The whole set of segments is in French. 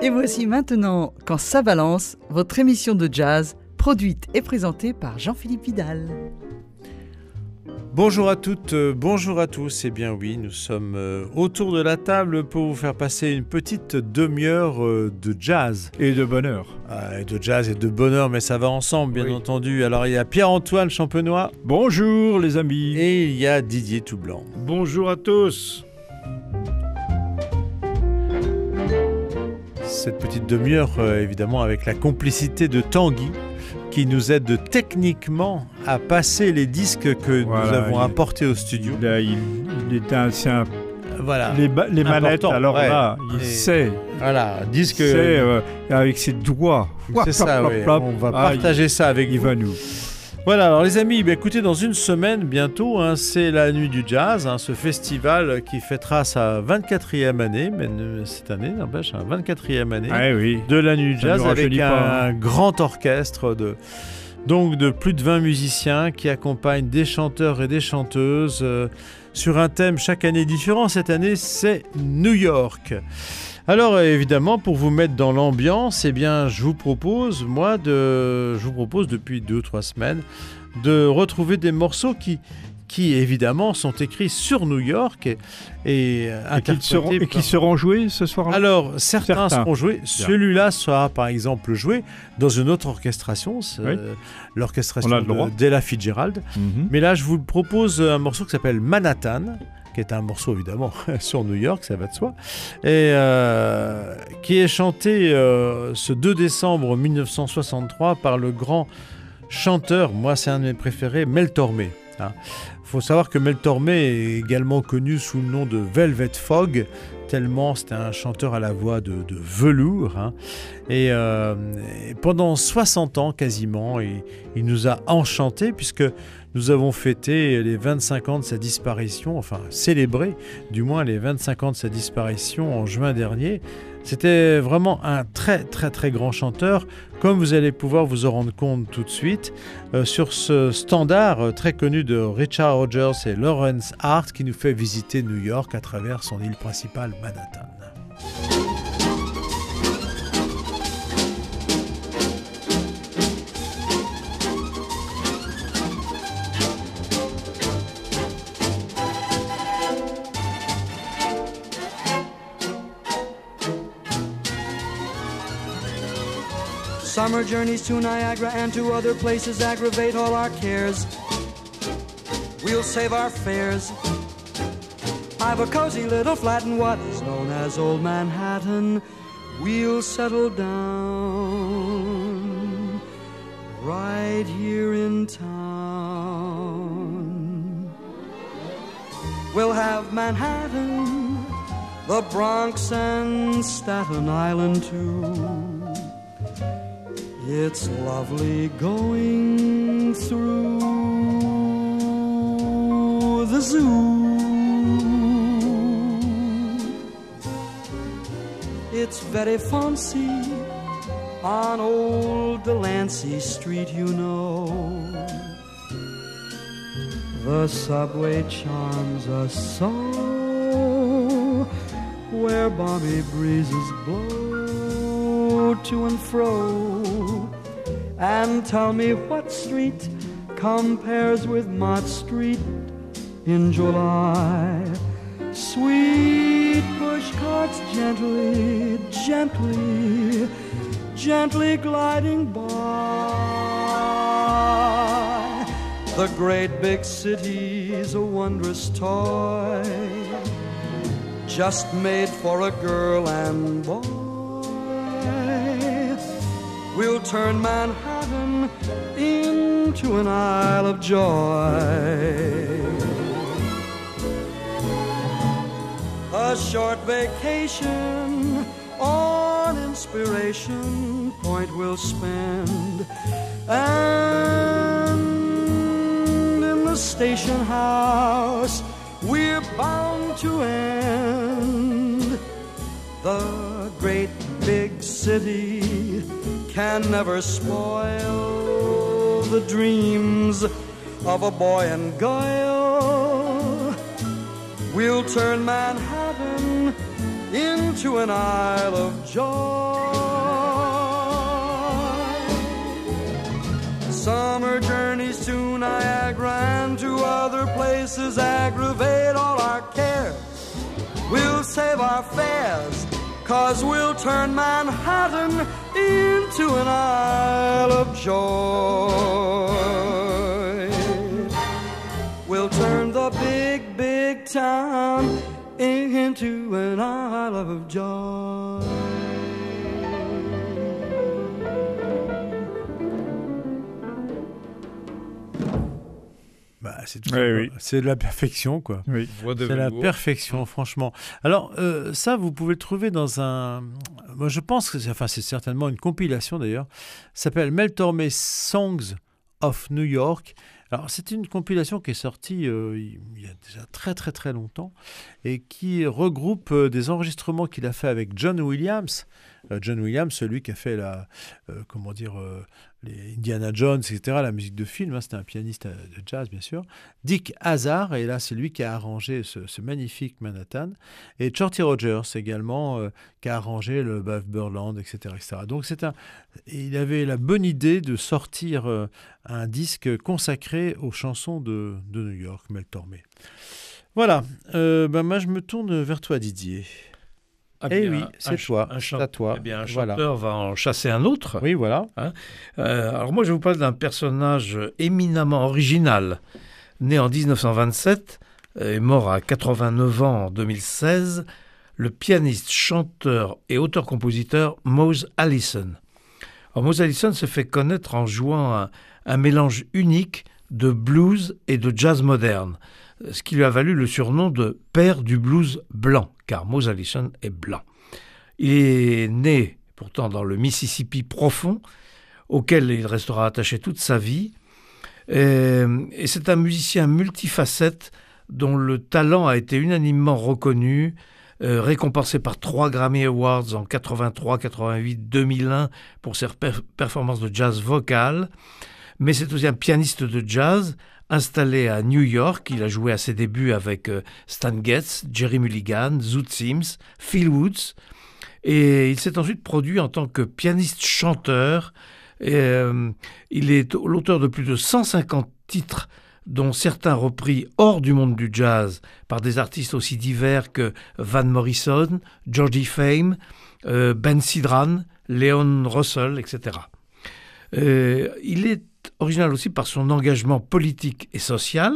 Et voici maintenant Quand ça balance, votre émission de jazz, produite et présentée par Jean-Philippe Vidal. Bonjour à toutes, bonjour à tous. Eh bien oui, nous sommes autour de la table pour vous faire passer une petite demi-heure de jazz. Et de bonheur. De jazz et de bonheur, mais ça va ensemble, bien entendu. Alors, il y a Pierre-Antoine Champenois. Bonjour les amis. Et il y a Didier Toublanc. Bonjour à tous. Cette petite demi-heure, évidemment, avec la complicité de Tanguy, qui nous aide techniquement à passer les disques que nous avons apportés au studio. Il est un voilà. Les manettes, alors là, il sait. Voilà, disque. Il sait avec ses doigts. C'est ça, oui. On va partager ça avec vous. Nous. Voilà, alors les amis, écoutez, dans une semaine bientôt, c'est la Nuit du Jazz, ce festival qui fêtera sa 24e année, mais cette année, n'empêche, 24e année de la Nuit du Jazz, avec un grand orchestre de plus de 20 musiciens qui accompagnent des chanteurs et des chanteuses sur un thème chaque année différent. Cette année, c'est New York. Alors évidemment, pour vous mettre dans l'ambiance, je vous propose depuis 2-3 semaines de retrouver des morceaux qui évidemment sont écrits sur New York et qui seront joués ce soir-là. Alors certains seront joués. Celui-là sera par exemple joué dans une autre orchestration, l'orchestration d'Ella Fitzgerald. Mais là, je vous propose un morceau qui s'appelle Manhattan, qui est un morceau évidemment sur New York, ça va de soi, et qui est chanté ce 2 décembre 1963 par le grand chanteur, moi c'est un de mes préférés, Mel Tormé. Il faut savoir que Mel Tormé est également connu sous le nom de Velvet Fog, tellement c'était un chanteur à la voix de velours. Et pendant 60 ans quasiment, il nous a enchantés, puisque nous avons fêté les 25 ans de sa disparition, enfin célébré du moins les 25 ans de sa disparition en juin dernier. C'était vraiment un très très très grand chanteur, comme vous allez pouvoir vous en rendre compte tout de suite sur ce standard très connu de Richard Rodgers et Lawrence Hart, qui nous fait visiter New York à travers son île principale Manhattan. Summer journeys to Niagara and to other places aggravate all our cares. We'll save our fares. I've a cozy little flat in what is known as Old Manhattan. We'll settle down right here in town. We'll have Manhattan, the Bronx and Staten Island too. It's lovely going through the zoo. It's very fancy on old Delancey Street, you know. The subway charms us so, where balmy breezes blow to and fro. And tell me what street compares with Mott Street in July. Sweet push carts gently, gently, gently gliding by. The great big city's a wondrous toy, just made for a girl and boy. We'll turn Manhattan into an Isle of Joy. A short vacation on Inspiration Point we'll spend, and in the station house we're bound to end. The great big city can never spoil the dreams of a boy and girl. We'll turn Manhattan into an isle of joy. Summer journeys to Niagara and to other places aggravate all our cares. We'll save our fares, 'cause we'll turn Manhattan into an isle of joy. We'll turn the big, big town into an isle of joy. Bah, c'est de la perfection, quoi. Oui. C'est la perfection, franchement. Alors, ça, vous pouvez le trouver dans un... Moi, je pense que c'est certainement une compilation, d'ailleurs. Ça s'appelle Mel Torme Songs of New York. Alors, c'est une compilation qui est sortie il y a déjà très, très, très longtemps et qui regroupe des enregistrements qu'il a fait avec John Williams. John Williams, celui qui a fait les Indiana Jones, etc., la musique de film, hein, c'était un pianiste de jazz, bien sûr. Dick Hazard, et là, c'est lui qui a arrangé ce magnifique Manhattan. Et Shorty Rogers, également, qui a arrangé le Buff Birdland, etc., etc. Donc, il avait la bonne idée de sortir un disque consacré aux chansons de New York, Mel Torme. Voilà. Moi, je me tourne vers toi, Didier. Oui, c'est toi. À toi. Eh bien, un chanteur va en chasser un autre. Oui, voilà. Alors moi, je vous parle d'un personnage éminemment original, né en 1927 et mort à 89 ans en 2016, le pianiste, chanteur et auteur-compositeur Mose Allison. Alors, Mose Allison se fait connaître en jouant un mélange unique de blues et de jazz moderne, ce qui lui a valu le surnom de « père du blues blanc », car Mose Allison est blanc. Il est né pourtant dans le Mississippi profond, auquel il restera attaché toute sa vie, et c'est un musicien multifacette dont le talent a été unanimement reconnu, récompensé par 3 Grammy Awards en 83, 88, 2001 pour ses performances de jazz vocal, mais c'est aussi un pianiste de jazz installé à New York. Il a joué à ses débuts avec Stan Getz, Jerry Mulligan, Zoot Sims, Phil Woods, et il s'est ensuite produit en tant que pianiste-chanteur. Il est l'auteur de plus de 150 titres, dont certains repris hors du monde du jazz par des artistes aussi divers que Van Morrison, Georgie Fame, Ben Sidran, Leon Russell, etc. Il est original aussi par son engagement politique et social,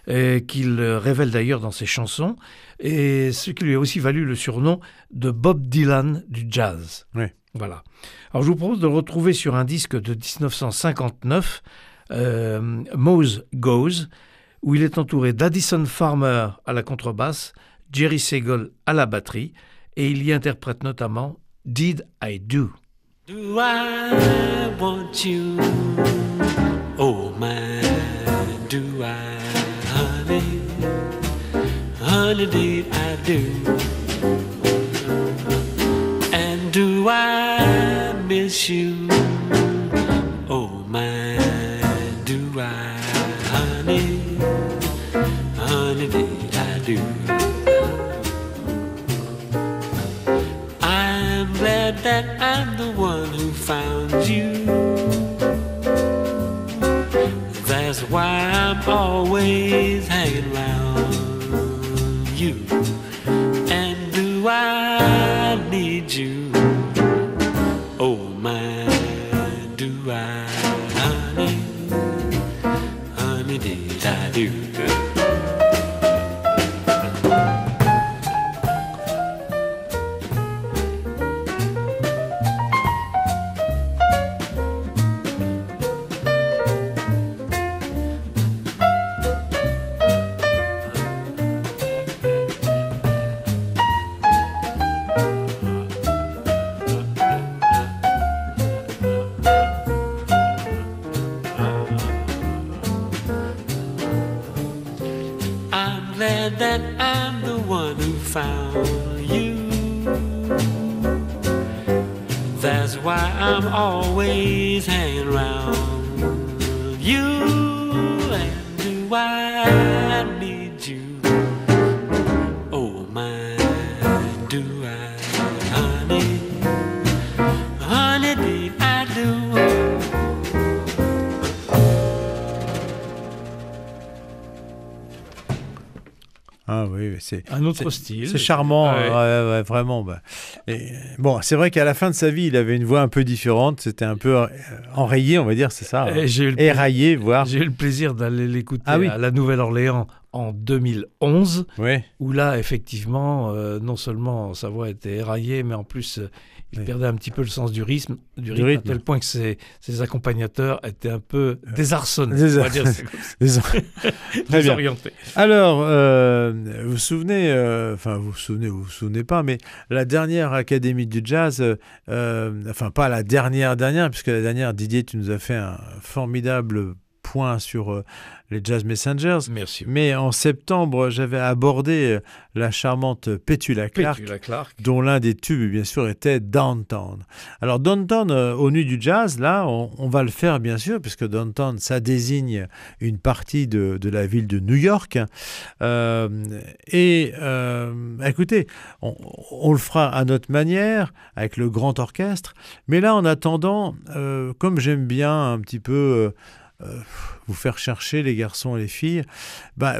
qu'il révèle d'ailleurs dans ses chansons, et ce qui lui a aussi valu le surnom de Bob Dylan du jazz. Oui. Voilà. Alors je vous propose de le retrouver sur un disque de 1959, Mose Goes, où il est entouré d'Addison Farmer à la contrebasse, Jerry Segal à la batterie, et il y interprète notamment Did I Do? Do I want you? Oh my, do I, honey? Honey, did I do? And do I miss you? Oh my, do I, honey? Honey, did I do? I'm glad that I'm the one who found you. That's why I'm always hanging around you. And do I need you? Oh my, do I, honey? Honey, did I do? That I'm the one who found you. That's why I'm always hanging around you. And do I need you? Oh my, do I? Ah oui, c'est un autre style. C'est charmant, vraiment. Bon, c'est vrai qu'à la fin de sa vie, il avait une voix un peu différente. C'était un peu enrayé, on va dire, c'est ça. Éraillé, voire. J'ai eu le plaisir d'aller l'écouter à la Nouvelle-Orléans en 2011, où là, effectivement, non seulement sa voix était éraillée, mais en plus, il perdait un petit peu le sens du rythme, à tel point que ses accompagnators étaient un peu désarçonnés, on va dire. Désorientés. Alors, vous vous souvenez, vous vous souvenez pas, mais la dernière Académie du Jazz, pas la dernière, puisque la dernière, Didier, tu nous as fait un formidable point sur les Jazz Messengers. Merci. Mais en septembre, j'avais abordé la charmante Petula Clark, dont l'un des tubes, bien sûr, était Downtown. Alors, Downtown, aux Nuits du Jazz, là, on va le faire, bien sûr, puisque Downtown, ça désigne une partie de la ville de New York. Écoutez, on le fera à notre manière, avec le grand orchestre. Mais là, en attendant, comme j'aime bien un petit peu... vous faire chercher les garçons et les filles,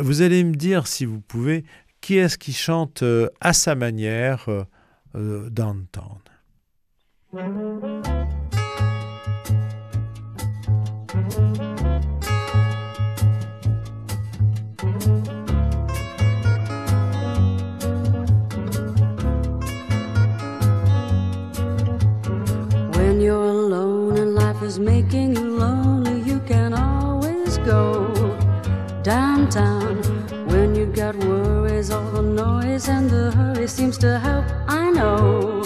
vous allez me dire, si vous pouvez, qui est-ce qui chante à sa manière Downtown. When you're alone and life is making you lonely, you can always go downtown. When you got worries, all the noise and the hurry seems to help, I know.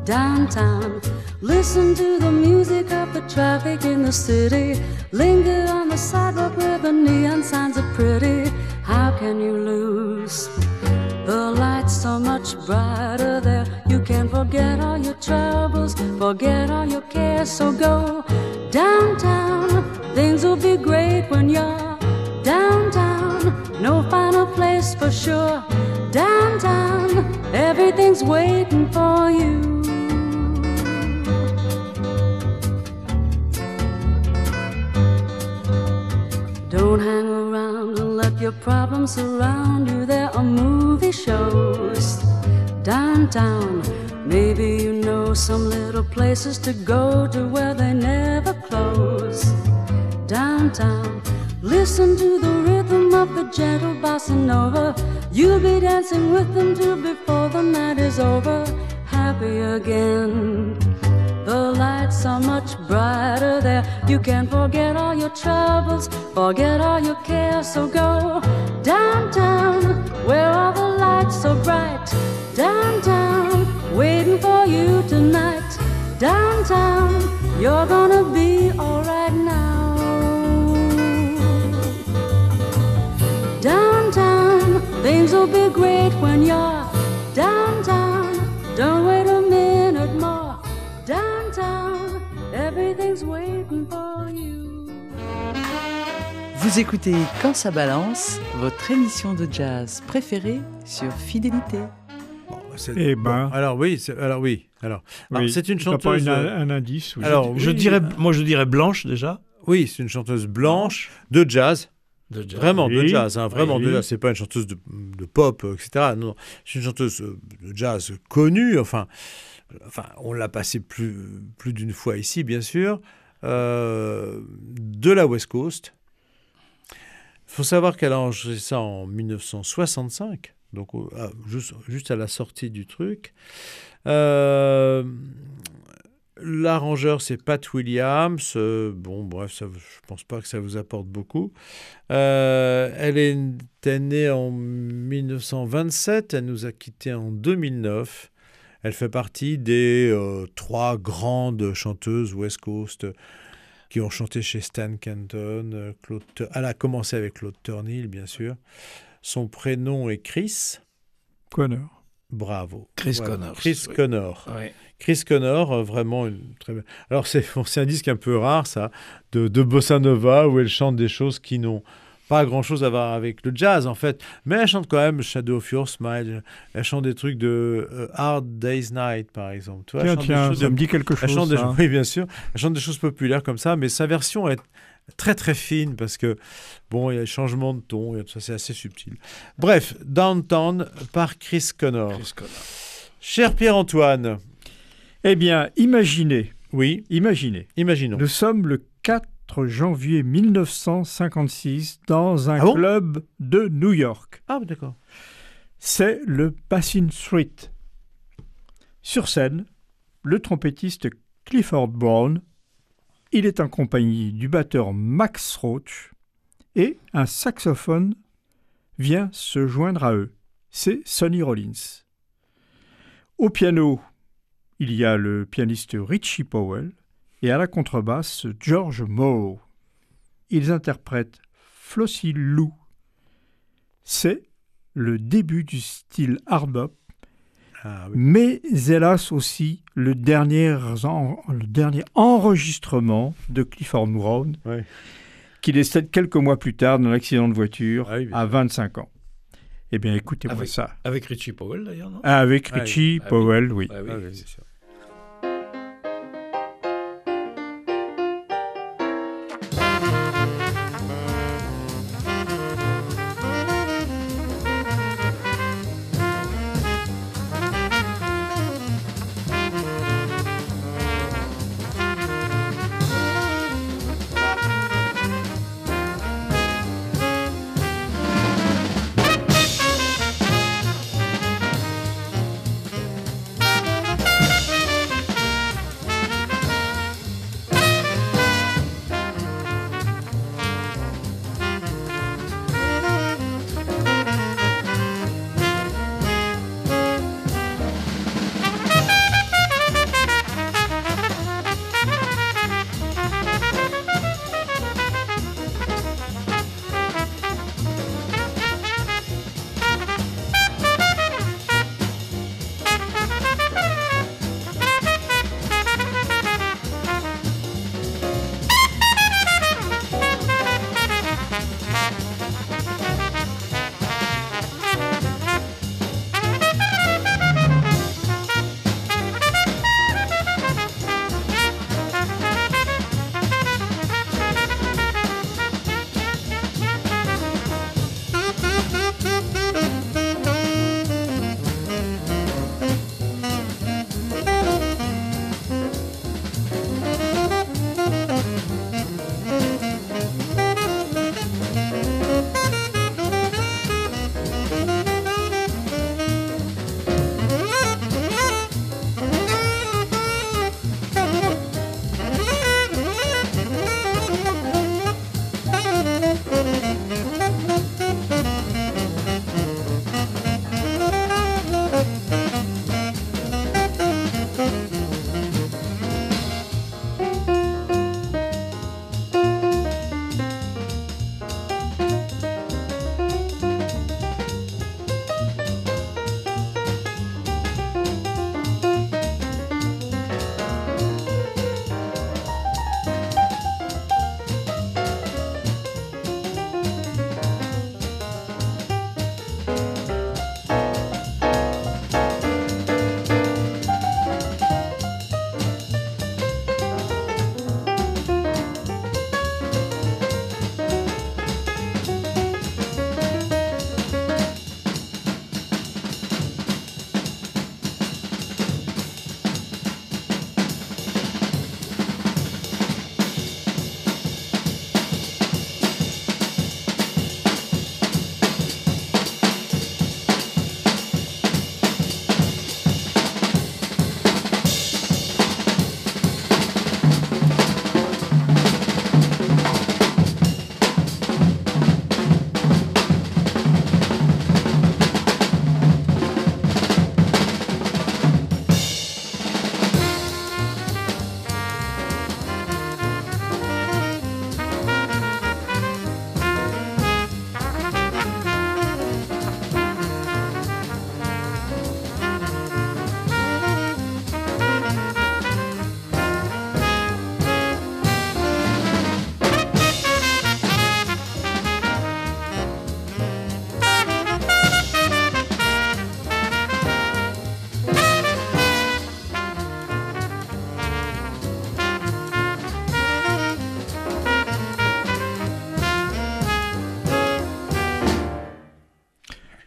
Downtown, listen to the music of the traffic in the city. Linger on the sidewalk where the neon signs are pretty. How can you lose? The lights are much brighter there. You can forget all your troubles, forget all your cares. So go downtown. Things will be great when you're downtown. No final place for sure. Downtown, everything's waiting for you. Don't hang around and let your problems surround you. There are movie shows downtown. Maybe you know some little places to go to where they never close. Downtown, listen to the rhythm of the gentle bossa nova. You'll be dancing with them till before the night is over. Happy again. The lights are much brighter there. You can forget all your troubles, forget all your cares. So go downtown, where all the lights so bright. Downtown, waiting for you tonight. Downtown, you're gonna be alright now. Downtown, things will be great when you're downtown. Don't wait a minute more. Downtown, everything's waiting for you. Vous écoutez Quand ça balance, votre émission de jazz préférée sur Fidélité. Alors c'est une chanteuse. Pas un indice. Alors je dirais blanche déjà. Oui, c'est une chanteuse blanche de jazz. Vraiment de jazz, vraiment de jazz. C'est pas une chanteuse de pop, etc. Non, c'est une chanteuse de jazz connue. Enfin, on l'a passée plus d'une fois ici, bien sûr, de la West Coast. Il faut savoir qu'elle a enregistré ça en 1965, donc juste à la sortie du truc. L'arrangeur, c'est Pat Williams. Je pense pas que ça vous apporte beaucoup. Elle était née en 1927. Elle nous a quittés en 2009. Elle fait partie des 3 grandes chanteuses West Coast qui ont chanté chez Stan Kenton. Elle a commencé avec Claude Turnille, bien sûr. Son prénom est Chris Connor. Bravo. Chris Connor. Chris Connor. Ouais. Chris Connor, vraiment une très belle... Alors, c'est un disque un peu rare, ça, de bossa nova, où elle chante des choses qui n'ont pas grand-chose à voir avec le jazz, en fait. Mais elle chante quand même Shadow of Your Smile. Elle chante des trucs de Hard Day's Night, par exemple. Tu vois, tiens, ça me dit quelque chose, ça. Oui, bien sûr. Elle chante des choses populaires comme ça, mais sa version est très très fine parce que bon, il y a des changements de ton, et tout ça, c'est assez subtil. Bref, Downtown par Chris Connor. Cher Pierre-Antoine. Eh bien, imaginez. Imaginons. Nous sommes le 4 janvier 1956 dans un club de New York. Ah, d'accord. C'est le Basin Street. Sur scène, le trompettiste Clifford Brown. Il est en compagnie du batteur Max Roach et un saxophone vient se joindre à eux. C'est Sonny Rollins. Au piano, il y a le pianiste Richie Powell et à la contrebasse George Moore. Ils interprètent Flossie Lou. C'est le début du style hard bop. Mais hélas aussi le dernier enregistrement de Clifford Brown, qui décède quelques mois plus tard dans l'accident de voiture à 25 ans. Eh bien, écoutez-moi ça. Avec Richie Powell, d'ailleurs, non? Avec Richie Powell, oui. Bien sûr.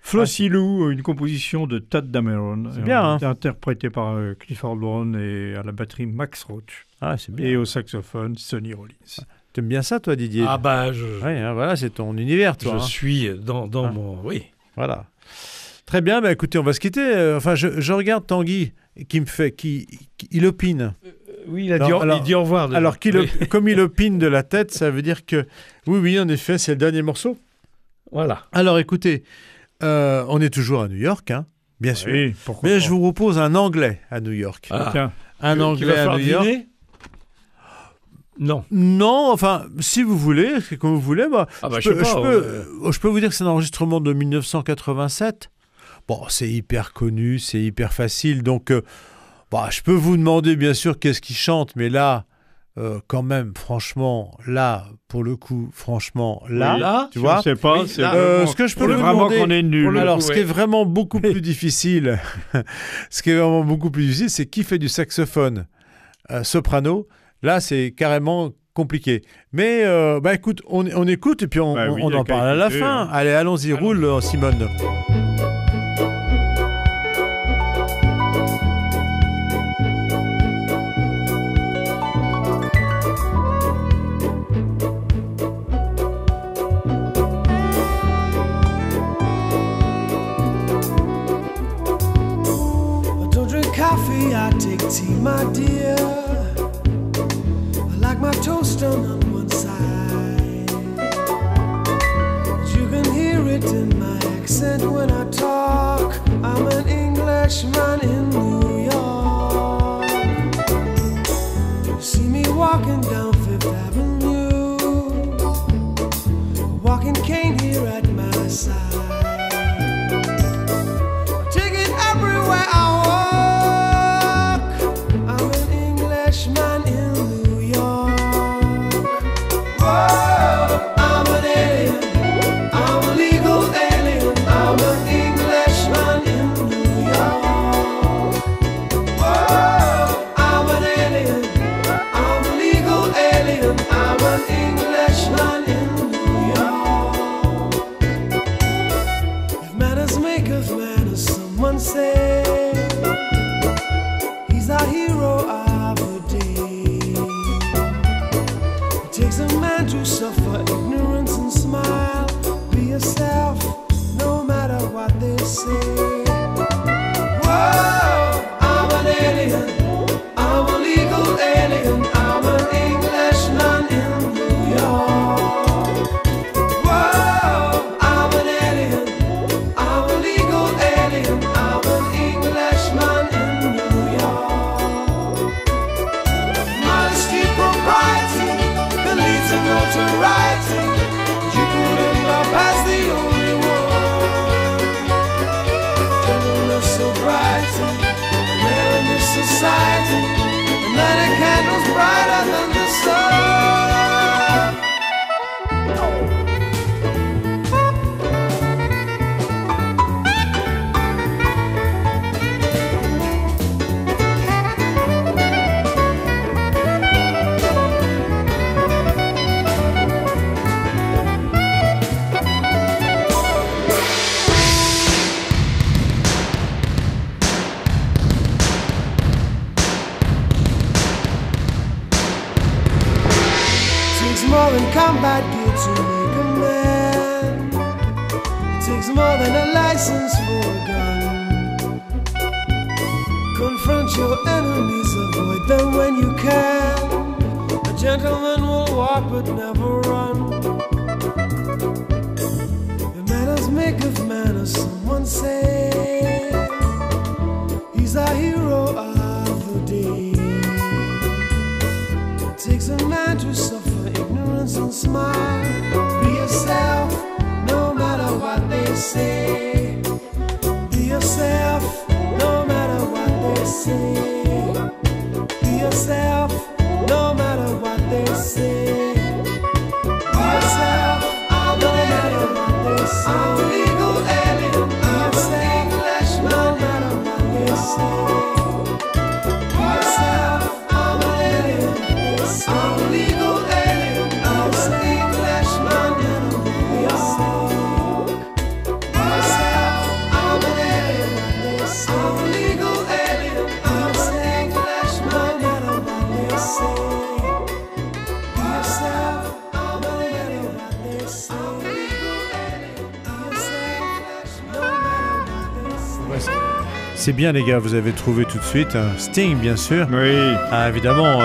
Flossie Lou, une composition de Tadd Dameron. C'est bien, interprétée par Clifford Brown et à la batterie Max Roach. Ah, c'est bien. Et au saxophone, Sonny Rollins. T'aimes bien ça, toi, Didier? Ah bah, voilà, c'est ton univers, toi. Je suis dans mon... Oui. Voilà. Très bien, bah, écoutez, on va se quitter. Enfin, je regarde Tanguy il opine. Oui, il dit au revoir. Alors, comme il opine de la tête, ça veut dire que... Oui, en effet, c'est le dernier morceau. Voilà. Alors, écoutez, on est toujours à New York, hein, bien sûr. Oui, pourquoi pas. Je vous propose un anglais à New York. Tiens. Un anglais à New York. Non, enfin, si vous voulez, c'est comme vous voulez. Je peux vous dire que c'est un enregistrement de 1987. Bon, c'est hyper connu, c'est hyper facile. Donc, je peux vous demander, bien sûr, qu'est-ce qu'il chante. Mais là, quand même, franchement, là, pour le coup, tu vois. Je sais pas. Oui, ce que je peux vous demander, qu'on est nul. Alors, ce qui est vraiment beaucoup plus difficile, c'est qui fait du saxophone soprano. Là, c'est carrément compliqué. Mais, écoute, on écoute et puis on en parle à la fin. Allez, allons-y, roule, Simone. Coffee, I take tea, my dear. I like my toast on one side. You can hear it in my accent when I talk. I'm an Englishman in New York. You see me walking down Fifth Avenue, a walking cane here at my side. I take it everywhere I walk. Man in New York. Whoa, I'm an alien. I'm a legal alien. I'm an Englishman in New York. Whoa, I'm an alien. I'm a legal alien. I'm an Englishman in New York. If manners make of manners, someone say he's our hero. Takes a man to suffer ignorance and smile. Be yourself, no matter what they say. Whoa, I'm an alien. I'm a legal alien. I'm an Englishman in New York. Whoa, I'm an alien. I'm a legal alien. I'm an Englishman in New York. Modesty, propriety, to notoriety, you couldn't bypass the only one. Gentleness, sobriety, rare in this society, and light a candle's brighter than the sun. More than combat gear to make a man. It takes more than a license for a gun. Confront your enemies, avoid them when you can. A gentleman will walk but never run. The manners make of manners, someone say. He's our hero of the day. It takes a man to suffer ignorance and smile. Be yourself, no matter what they say. Be yourself, no matter what they say. Be yourself, no matter what they say. Be yourself, no matter what they say. I'm a legal alien. I'm an Englishman, no matter what they say. Be yourself, I'm an alien. I'm a legal alien. I'm an Englishman in New York. Be yourself. C'est bien les gars, vous avez trouvé tout de suite Sting bien sûr. Oui. Ah, évidemment.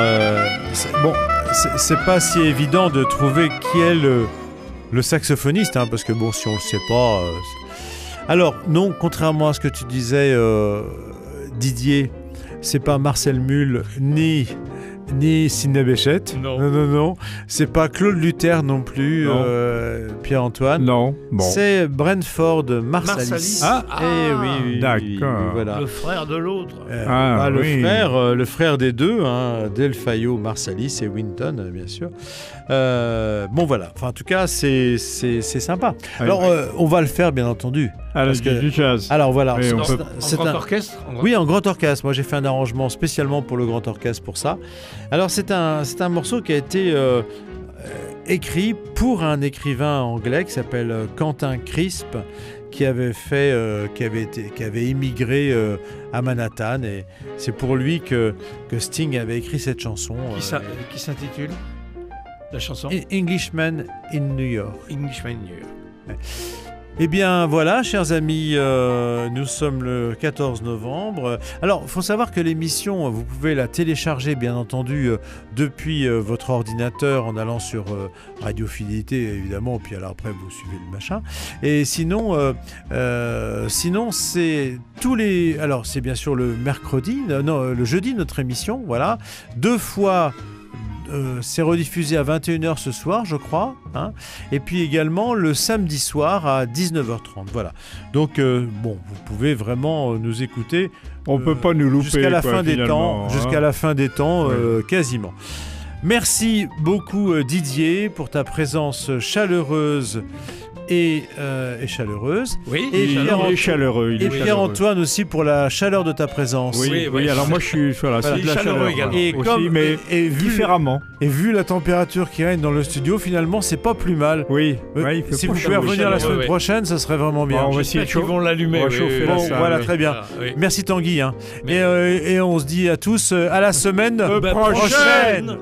C'est pas si évident de trouver qui est le saxophoniste, hein, parce que bon, si on le sait pas. Alors non, contrairement à ce que tu disais, Didier, c'est pas Marcel Mull ni Sidney Bechet. Non. C'est pas Claude Luther non plus, Pierre-Antoine. Non. Bon. C'est Brentford Marsalis. Oui. D'accord. Voilà. Le frère de l'autre. Le frère des deux, hein, Delfayo Marsalis et Winton, bien sûr. Bon voilà. Enfin, en tout cas, c'est sympa. Alors, on va le faire, bien entendu. Du jazz. Alors voilà. En grand orchestre. Oui, en grand orchestre. Moi, j'ai fait un arrangement spécialement pour le grand orchestre pour ça. Alors, c'est un morceau qui a été écrit pour un écrivain anglais qui s'appelle Quentin Crisp, qui avait immigré à Manhattan, et c'est pour lui que Sting avait écrit cette chanson. Qui s'intitule la chanson Englishman in New York. Englishman in New York. Ouais. Eh bien voilà, chers amis, nous sommes le 14 novembre. Alors, il faut savoir que l'émission, vous pouvez la télécharger, bien entendu, depuis votre ordinateur en allant sur Radio Fidélité, évidemment, puis alors après, vous suivez le machin. Et sinon, c'est tous les... Alors, c'est bien sûr le jeudi, notre émission, voilà. 2 fois... c'est rediffusé à 21h ce soir, je crois, hein, et puis également le samedi soir à 19h30. Voilà. Donc, vous pouvez vraiment nous écouter. On peut pas nous louper jusqu'à la fin des temps, quasiment. Merci beaucoup Didier pour ta présence chaleureuse et chaleureuse. Oui, et chaleureux. Et Pierre-Antoine aussi pour la chaleur de ta présence. Oui. Alors moi je suis c'est de la chaleur également. Et aussi, mais différemment. Et vu la température qui règne dans le studio, finalement c'est pas plus mal. Oui. Si vous pouvez revenir la semaine prochaine, ça serait vraiment bien. On va essayer qu'ils vont l'allumer. On va chauffer la salle. Voilà, très bien. Merci Tanguy. Hein. Et on se dit à tous à la semaine prochaine.